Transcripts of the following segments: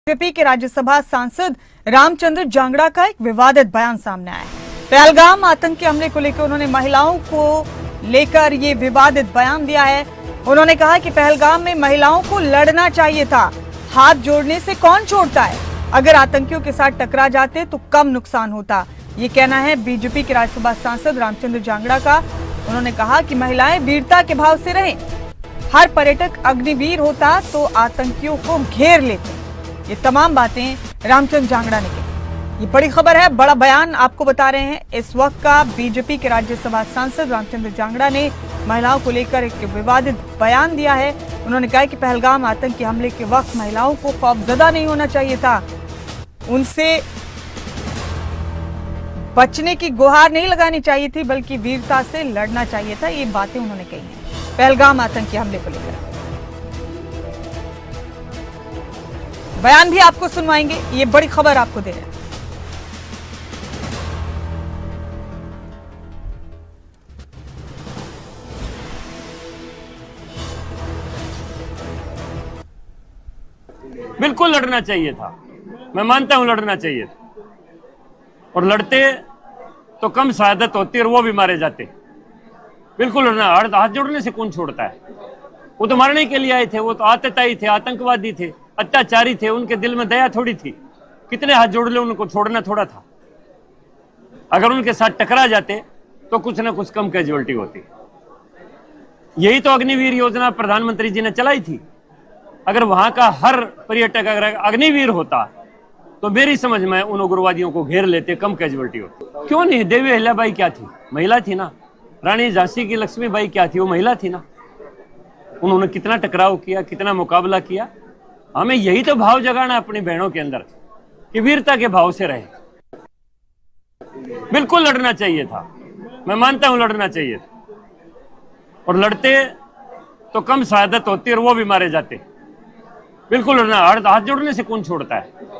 BJP के राज्यसभा सांसद रामचंद्र जांगड़ा का एक विवादित बयान सामने आया है। पहलगाम आतंकी हमले को लेकर उन्होंने महिलाओं को लेकर ये विवादित बयान दिया है। उन्होंने कहा कि पहलगाम में महिलाओं को लड़ना चाहिए था, हाथ जोड़ने से कौन छोड़ता है। अगर आतंकियों के साथ टकरा जाते तो कम नुकसान होता। ये कहना है बीजेपी के राज्यसभा सांसद रामचंद्र जांगड़ा का। उन्होंने कहा कि महिलाएं वीरता के भाव से रहें। हर पर्यटक अग्निवीर होता तो आतंकियों को घेर लेते। ये तमाम बातें रामचंद्र जांगड़ा ने की। ये बड़ी खबर है, बड़ा बयान आपको बता रहे हैं इस वक्त का। बीजेपी के राज्यसभा सांसद रामचंद्र जांगड़ा ने महिलाओं को लेकर एक विवादित बयान दिया है। उन्होंने कहा कि पहलगाम आतंकी हमले के वक्त महिलाओं को खौफजदा नहीं होना चाहिए था, उनसे बचने की गुहार नहीं लगानी चाहिए थी, बल्कि वीरता से लड़ना चाहिए था। ये बातें उन्होंने कही हैं पहलगाम आतंकी हमले को लेकर। बयान भी आपको सुनवाएंगे, ये बड़ी खबर आपको दे रहे हैं। बिल्कुल लड़ना चाहिए था, मैं मानता हूं लड़ना चाहिए था, और लड़ते तो कम शहादत होती और वो भी मारे जाते। बिल्कुल लड़ना, हाथ जोड़ने से कौन छोड़ता है। वो तो मारने के लिए आए थे, वो तो आतताई थे, आतंकवादी थे, अत्याचारी थे, उनके दिल में दया थोड़ी थी। कितने हाथ जोड़ ले, उनको छोड़ना थोड़ा था। अगर उनके साथ टकरा जाते तो कुछ ना कुछ कम कैजुअलिटी होती। यही तो अग्निवीर योजना प्रधानमंत्री जी ने चलाई थी। अगर वहां का हर पर्यटक अगर अग्निवीर होता तो मेरी समझ में उन उग्रवादियों को घेर लेते, कम कैजुअलिटी होती। क्यों नहीं, देवी अहिल्याबाई क्या थी, महिला थी ना। रानी झांसी की लक्ष्मीबाई क्या थी, वो महिला थी ना। उन्होंने कितना टकराव किया, कितना मुकाबला किया। हमें यही तो भाव जगाना अपनी बहनों के अंदर कि वीरता के भाव से रहे। बिल्कुल लड़ना चाहिए था, मैं मानता हूं लड़ना चाहिए था, और लड़ते तो कम शहादत होती और वो भी मारे जाते। बिल्कुल लड़ना, हाथ जोड़ने से कौन छोड़ता है।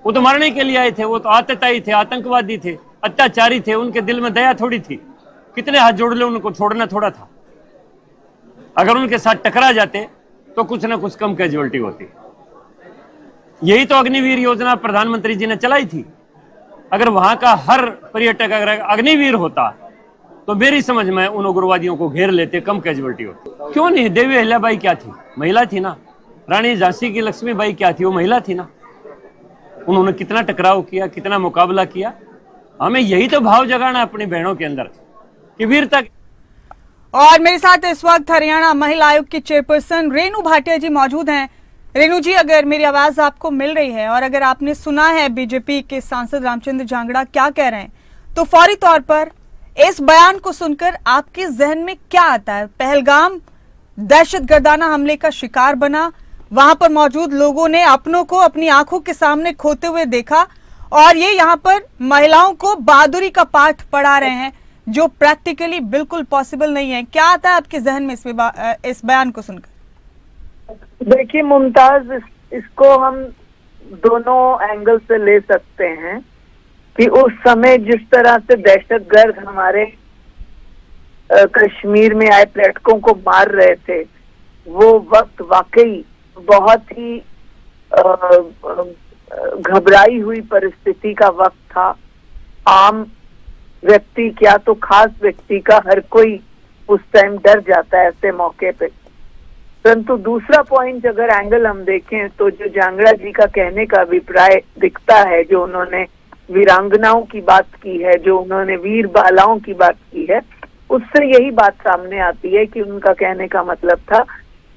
वो तो मारने के लिए आए थे, वो तो आतताई थे, आतंकवादी थे, अत्याचारी थे, उनके दिल में दया थोड़ी थी। कितने हाथ जोड़ ले, उनको छोड़ना थोड़ा था। अगर उनके साथ टकरा जाते तो कुछ ना कुछ कम कैजुअलिटी होती। यही तो अग्निवीर योजना प्रधानमंत्री जी ने चलाई थी। अगर वहां का हर पर्यटक अगर अग्निवीर होता तो मेरी समझ में उन उग्रवादियों को घेर लेते, कम कैजुअलिटी होती। क्यों नहीं, देवी अहिल्याबाई क्या थी, महिला थी ना। रानी झांसी की लक्ष्मीबाई क्या थी, वो महिला थी ना। उन्होंने कितना टकराव किया, कितना मुकाबला किया। हमें यही तो भाव जगाना अपनी बहनों के अंदर कि वीरता। और मेरे साथ इस वक्त हरियाणा महिला आयोग की चेयरपर्सन रेणु भाटिया जी मौजूद हैं। रेणु जी, अगर मेरी आवाज आपको मिल रही है और अगर आपने सुना है बीजेपी के सांसद रामचंद्र जांगड़ा क्या कह रहे हैं, तो फौरी तौर पर इस बयान को सुनकर आपके जहन में क्या आता है। पहलगाम दहशतगर्दाना हमले का शिकार बना, वहां पर मौजूद लोगों ने अपनों को अपनी आंखों के सामने खोते हुए देखा, और ये यहाँ पर महिलाओं को बहादुरी का पाठ पढ़ा रहे हैं, जो प्रैक्टिकली बिल्कुल पॉसिबल नहीं है। क्या आता है आपके जहन में इस बयान को सुनकर? देखिए मुमताज, इसको हम दोनों एंगल से ले सकते हैं कि उस समय जिस तरह से दहशतगर्द हमारे कश्मीर में आए पर्यटकों को मार रहे थे, वो वक्त वाकई बहुत ही घबराई हुई परिस्थिति का वक्त था। आम व्यक्ति क्या तो खास व्यक्ति का हर कोई उस टाइम डर जाता है ऐसे मौके पे। परंतु दूसरा पॉइंट अगर एंगल हम देखें तो जो जांगड़ा जी का कहने का अभिप्राय दिखता है, जो उन्होंने वीरांगनाओं की बात की है, जो उन्होंने वीर बालाओं की बात की है, उससे यही बात सामने आती है कि उनका कहने का मतलब था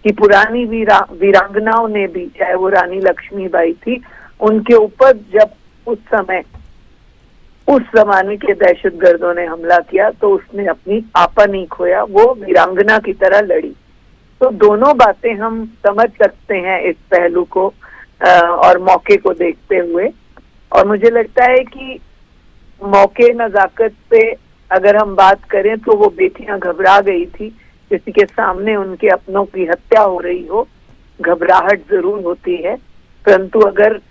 कि पुरानी वीरांगनाओं ने भी, चाहे वो रानी लक्ष्मीबाई थी, उनके ऊपर जब उस समय उस जमाने के दहशतगर्दों ने हमला किया तो उसने अपनी आपा नहीं खोया, वो वीरांगना की तरह लड़ी। तो दोनों बातें हम समझ सकते हैं इस पहलू को और मौके को देखते हुए। और मुझे लगता है कि मौके नजाकत पे अगर हम बात करें तो वो बेटियां घबरा गई थी, किसी के सामने उनके अपनों की हत्या हो रही हो, घबराहट जरूर होती है। परंतु अगर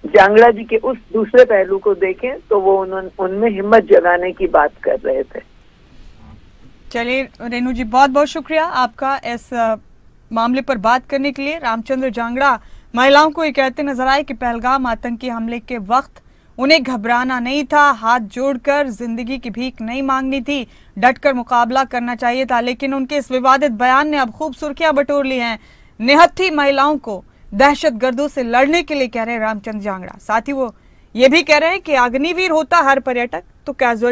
जांगड़ा जी के उस दूसरे पहलू को देखें तो वो उनमें हिम्मत जगाने की बात कर रहे थे। चलिए रेणु जी, बहुत बहुत शुक्रिया आपका इस मामले पर बात करने के लिए। रामचंद्र जांगड़ा महिलाओं को ये कहते नजर आए कि पहलगाम आतंकी हमले के वक्त उन्हें घबराना नहीं था, हाथ जोड़कर जिंदगी की भीख नहीं मांगनी थी, डटकर मुकाबला करना चाहिए था। लेकिन उनके इस विवादित बयान ने अब खूब सुर्खियां बटोर ली हैं। निहत्थी महिलाओं को दहशतगर्दों से लड़ने के लिए कह रहे रामचंद्र जांगड़ा। साथ ही वो ये भी कह रहे हैं कि अग्निवीर होता हर पर्यटक तो कैजुअल